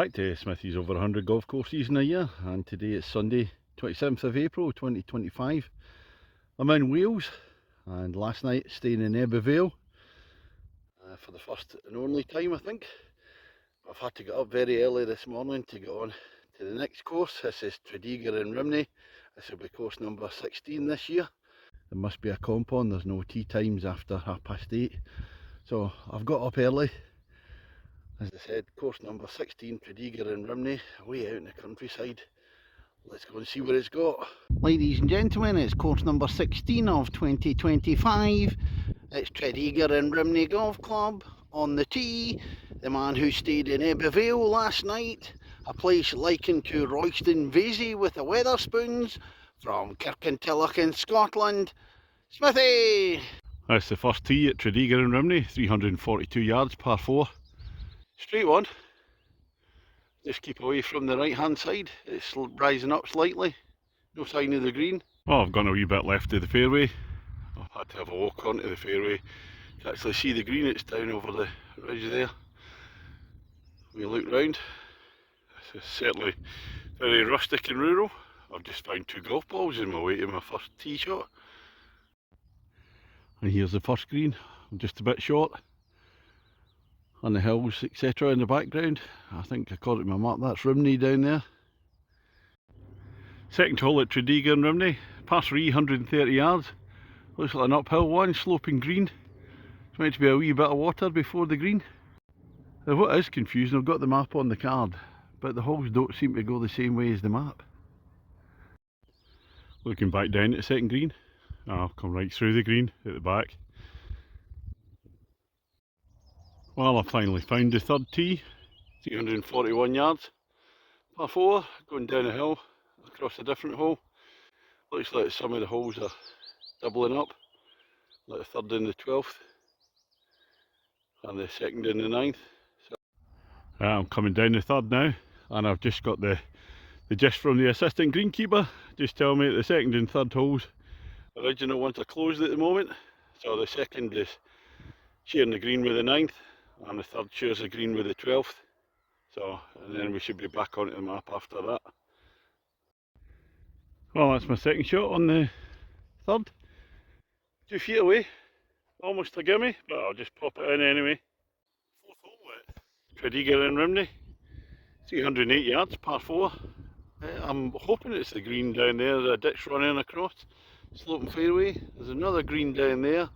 back to Smithy's over 100 golf courses in a year, and today it's Sunday 27th of April 2025. I'm in Wales, and last night staying in Vale for the first and only time I think. I've had to get up very early this morning to get on to the next course. This is Tredegar Rhymney. This will be course number 16 this year. There must be a comp on, there's no tea times after 8:30, so I've got up early. As I said, course number 16, Tredegar Rhymney, way out in the countryside. Let's go and see what it's got. Ladies and gentlemen, it's course number 16 of 2025. It's Tredegar Rhymney Golf Club. On the tee, the man who stayed in Vale last night, a place likened to Royston Vasey with the Weatherspoons, from Kirkintilloch in Scotland, Smithy! That's the first tee at Tredegar Rhymney, 342 yards, par 4. Straight one. Just keep away from the right hand side. It's rising up slightly. No sign of the green. Oh, I've gone a wee bit left of the fairway. I've had to have a walk onto the fairway to actually see the green. It's down over the ridge there. We look round. This is certainly very rustic and rural. I've just found 2 golf balls in my way to my first tee shot. And here's the first green. I'm just a bit short. And the hills, etc. in the background. I think according to my map that's Rhymney down there. Second hole at Tredegar Rhymney, par 3, 130 yards. Looks like an uphill one, sloping green. It's meant to be a wee bit of water before the green. Now what is confusing, I've got the map on the card, but the holes don't seem to go the same way as the map. Looking back down at the second green, I'll come right through the green at the back. Well, I finally found the third tee, 341 yards, par 4, going down a hill across a different hole. Looks like some of the holes are doubling up, like the third and the 12th, and the second and the 9th. So, I'm coming down the third now, and I've just got the gist from the assistant greenkeeper, just telling me that the second and third holes, original ones are closed at the moment, so the second is sharing the green with the 9th. And the third shares the green with the 12th, so and then we should be back onto the map after that. Well, that's my second shot on the third. 2 feet away, almost a gimme, but I'll just pop it in anyway. Fourth hole at Tredegar Rhymney, 308 yards, par 4. I'm hoping it's the green down there, the ditch running across, sloping fairway. There's another green down there.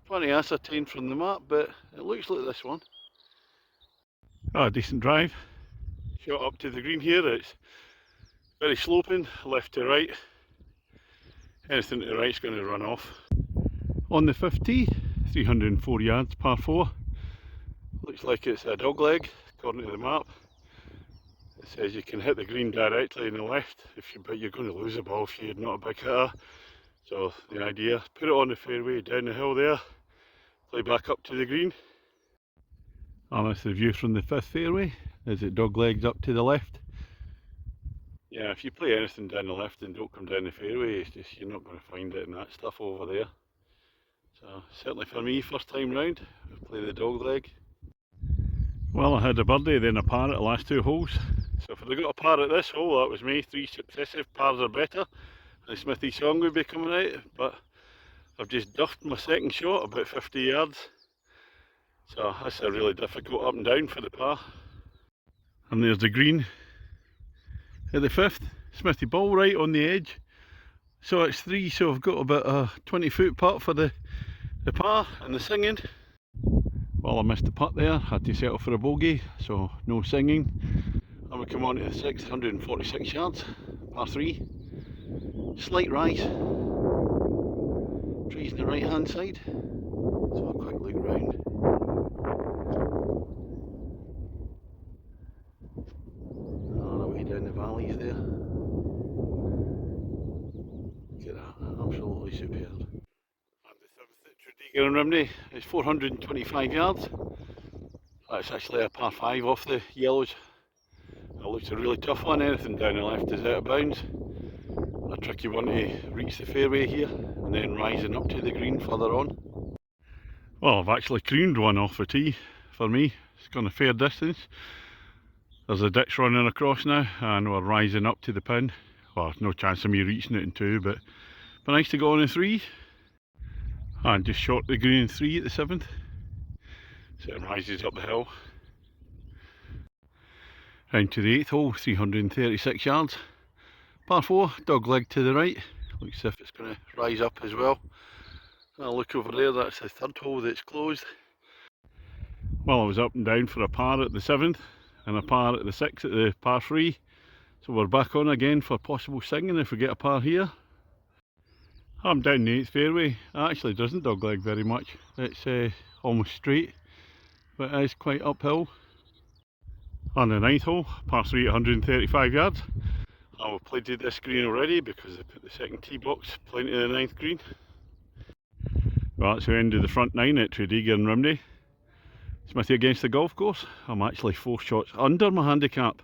Trying to ascertain from the map, but it looks like this one. A decent drive. Shot up to the green here. It's very sloping, left to right. Anything to the right is going to run off. On the 5th tee, 304 yards, par 4. Looks like it's a dog leg, according to the map. It says you can hit the green directly in the left, but you're going to lose the ball if you're not a big hitter. So the idea, put it on the fairway, down the hill there, play back up to the green. And that's the view from the 5th fairway, as it dog legs up to the left. Yeah, if you play anything down the left and don't come down the fairway, it's just, you're not going to find it in that stuff over there. So certainly for me, first time round, I play the dog leg. Well, I had a birdie, then a par at the last 2 holes. So if I'd got a par at this hole, that was me, 3 successive pars are better. The Smithy song would be coming out, but I've just duffed my second shot about 50 yards, so that's a really difficult up and down for the par. And there's the green at the 5th, Smithy ball right on the edge, so it's 3, so I've got about a 20-foot putt for the par and the singing. Well, I missed the putt there, had to settle for a bogey, so no singing. And we come on to the 6th, 146 yards, par 3. Slight rise, trees on the right hand side, so a quick look round. On the way down the valleys there, look at that, absolutely superb. And the 7th at Tredegar Rhymney is 425 yards, that's actually a par 5 off the yellows. It looks a really tough one, anything down the left is out of bounds. A tricky one to reach the fairway here and then rising up to the green further on. Well, I've actually creamed one off the tee for me. It's gone a fair distance. There's a ditch running across now and we're rising up to the pin. Well, no chance of me reaching it in 2, but nice to go on in 3. And just short the green in 3 at the 7th. So it rises up the hill. Round to the 8th hole, 336 yards. Par 4, dog leg to the right. Looks as if it's going to rise up as well. I'll look over there, that's the 3rd hole that's closed. Well, I was up and down for a par at the 7th and a par at the 6th at the par 3. So we're back on again for possible singing if we get a par here. I'm down the 8th fairway. It actually doesn't dog leg very much. It's almost straight, but it is quite uphill. On the 9th hole, par 3 at 135 yards. I've played this green already because I put the 2nd tee box playing to the 9th green. Well, that's the end of the front 9 at Tredegar Rhymney. Smithy against the golf course. I'm actually 4 shots under my handicap.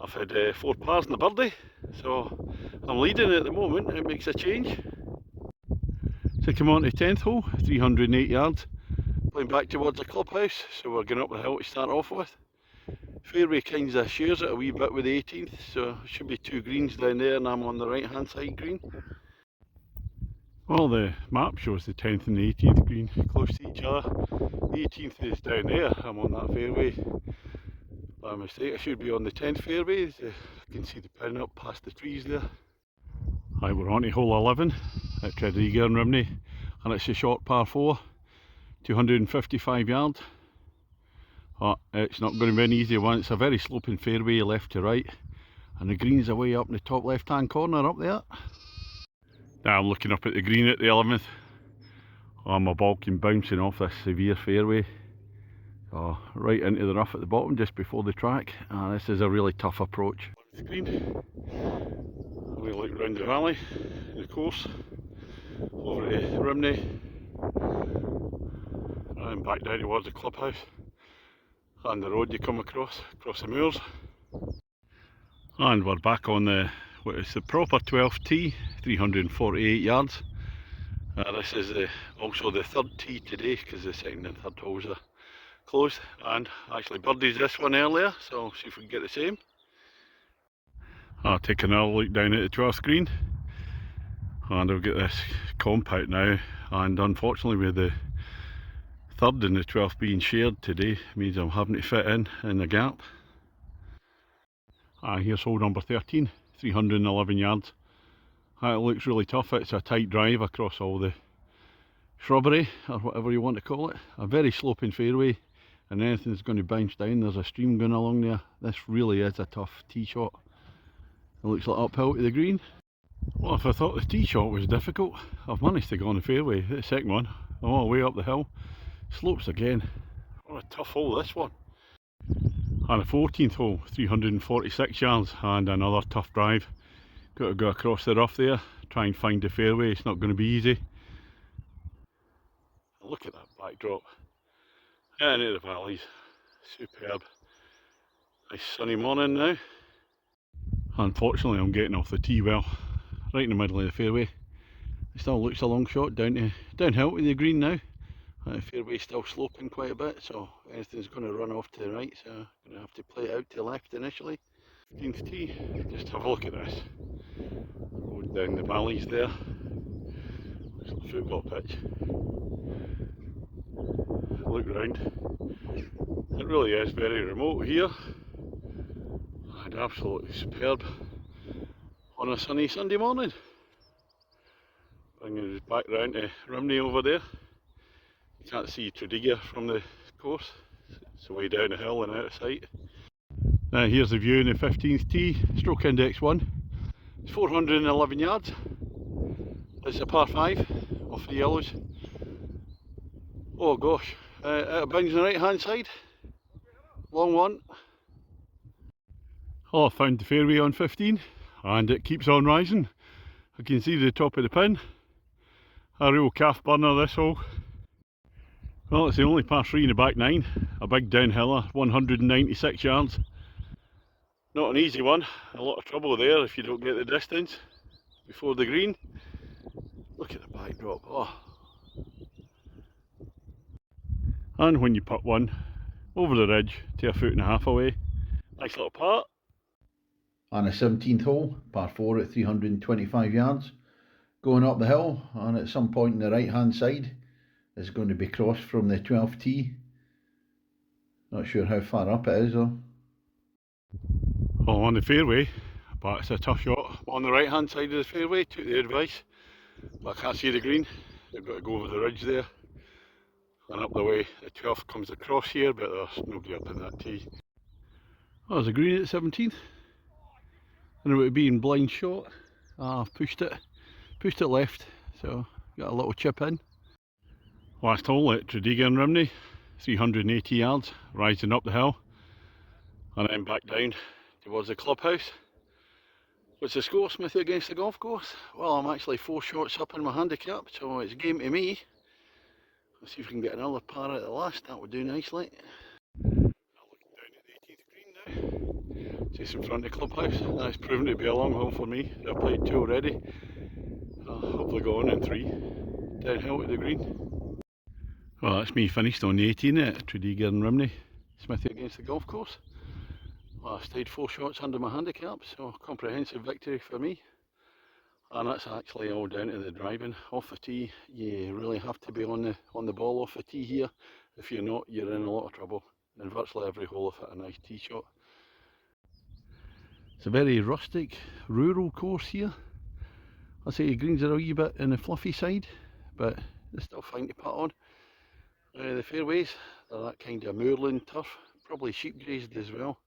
I've had 4 pars and a birdie, so I'm leading at the moment. It makes a change. So come on to 10th hole, 308 yards. Playing back towards the clubhouse, so we're going up the hill to start off with. Fairway kind of shares it a wee bit with the 18th, so it should be 2 greens down there and I'm on the right hand side green. Well, the map shows the 10th and the 18th green close to each other. The 18th is down there, I'm on that fairway. By mistake, I should be on the 10th fairway. You can see the pin up past the trees there. Right, we're on to hole 11 at Tredegar Rhymney, and it's a short par 4, 255 yards. It's not going to be an easy one. It's a very sloping fairway left to right, and the green's away up in the top left hand corner up there. Now I'm looking up at the green at the 11th. My ball came bouncing off this severe fairway, right into the rough at the bottom just before the track. This is a really tough approach. The green, we look round the valley, the course, over to Rhymney, and back down towards the clubhouse, and the road you come across the moors. And we're back on what is the proper 12th tee, 348 yards. This is also the 3rd tee today because the 2nd and 3rd holes are closed, and actually birdies this one earlier, so see if we can get the same. I'll take another look down at the 12th green, and I've got this comp out now, and unfortunately with the 3rd and the 12th being shared today means I'm having to fit in the gap. Here's hole number 13, 311 yards. It looks really tough. It's a tight drive across all the shrubbery, or whatever you want to call it. A very sloping fairway, and anything's going to bounce down. There's a stream going along there. This really is a tough tee shot. It looks like uphill to the green. Well, if I thought the tee shot was difficult, I've managed to go on the fairway. The 2nd one, I'm all the way up the hill. Slopes again. What a tough hole this one. And the 14th hole, 346 yards, and another tough drive. Got to go across the rough there, try and find the fairway. It's not going to be easy. Look at that backdrop. And the valleys, superb. Nice sunny morning now. Unfortunately I'm getting off the tee well, right in the middle of the fairway. It still looks a long shot downhill to the green now. The fairway's still sloping quite a bit, so anything's going to run off to the right, so I'm going to have to play it out to the left initially. 15th tee, just have a look at this. Road down the valleys there. Looks like a football pitch. Look round. It really is very remote here, and absolutely superb on a sunny Sunday morning. Bringing us back round to Rhymney over there. You can't see Tredegar from the course, it's way down the hill and out of sight. Now here's the view in the 15th tee, stroke index 1. It's 411 yards. It's a par 5 off the yellows. Oh gosh, out of bounds on the right hand side. Long one. Oh, I found the fairway on 15 and it keeps on rising. I can see the top of the pin. A real calf burner this hole. Well, it's the only par 3 in the back 9. A big downhiller, 196 yards. Not an easy one, a lot of trouble there if you don't get the distance before the green. Look at the backdrop, oh. And when you put one over the ridge to 1.5 feet away, Nice little part. And a 17th hole, par 4 at 325 yards. Going up the hill, and at some point on the right hand side is going to be crossed from the 12th tee. Not sure how far up it is though. Well, on the fairway, but it's a tough shot. On the right hand side of the fairway, took the advice, but I can't see the green. You've got to go over the ridge there. And up the way, the 12th comes across here, but there's nobody up in that tee. Oh, there's a green at 17th. And it would be in blind shot. I've pushed it left, so got a little chip in. Last hole at Tredegar Rhymney, 380 yards, rising up the hill, and then back down towards the clubhouse. What's the score, Smithy, against the golf course? Well, I'm actually 4 shots up in my handicap, so it's game to me. Let's see if we can get another par at the last, that would do nicely. Looking down at the 18th green now, just in front of the clubhouse. That's proven to be a long hole for me. I've played 2 already. I'll hopefully go on in 3. Downhill to the green. Well, that's me finished on the 18 at Tredegar Rhymney. Smithy against the golf course. Well, I stayed 4 shots under my handicap, so comprehensive victory for me. And that's actually all down to the driving. Off the tee, you really have to be on the ball off the tee here. If you're not, you're in a lot of trouble. And virtually every hole I've hit a nice tee shot. It's a very rustic, rural course here. I say the greens are a wee bit in the fluffy side, but they're still fine to putt on. The fairways, they're that kind of moorland turf, probably sheep grazed as well.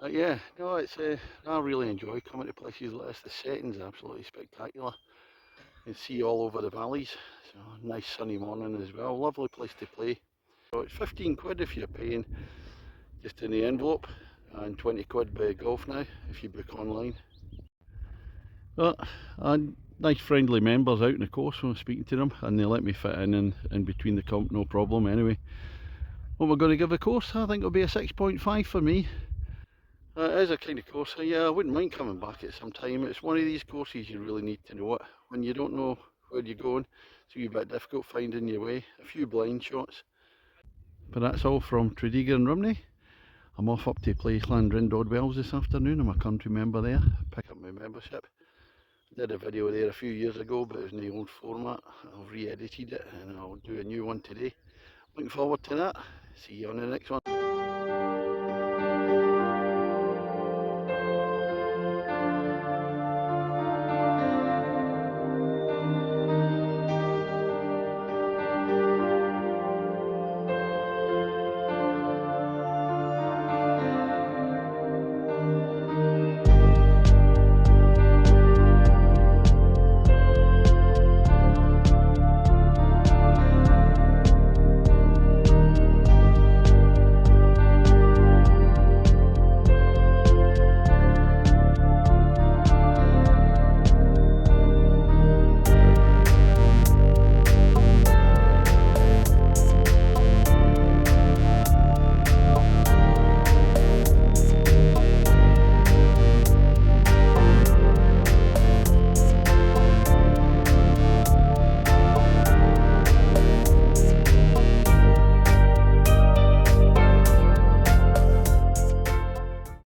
Yeah, no, it's I really enjoy coming to places like this. The setting's absolutely spectacular. You can see all over the valleys. So nice sunny morning as well. Lovely place to play. So it's 15 quid if you're paying just in the envelope, and 20 quid by golf now if you book online. But nice friendly members out in the course when I'm speaking to them, and they let me fit in between the comp, no problem anyway. What we're going to give the course, I think it'll be a 6.5 for me. It is a kind of course, yeah, I wouldn't mind coming back at some time. It's one of these courses you really need to know it. When you don't know where you're going, it's a wee bit difficult finding your way. A few blind shots. But that's all from Tredegar and Rhymney. I'm off up to play Llandrindod Wells this afternoon. I'm a country member there. Pick up my membership. Did a video there a few years ago, but it was in the old format. I've re-edited it and I'll do a new one today. Looking forward to that. See you on the next one.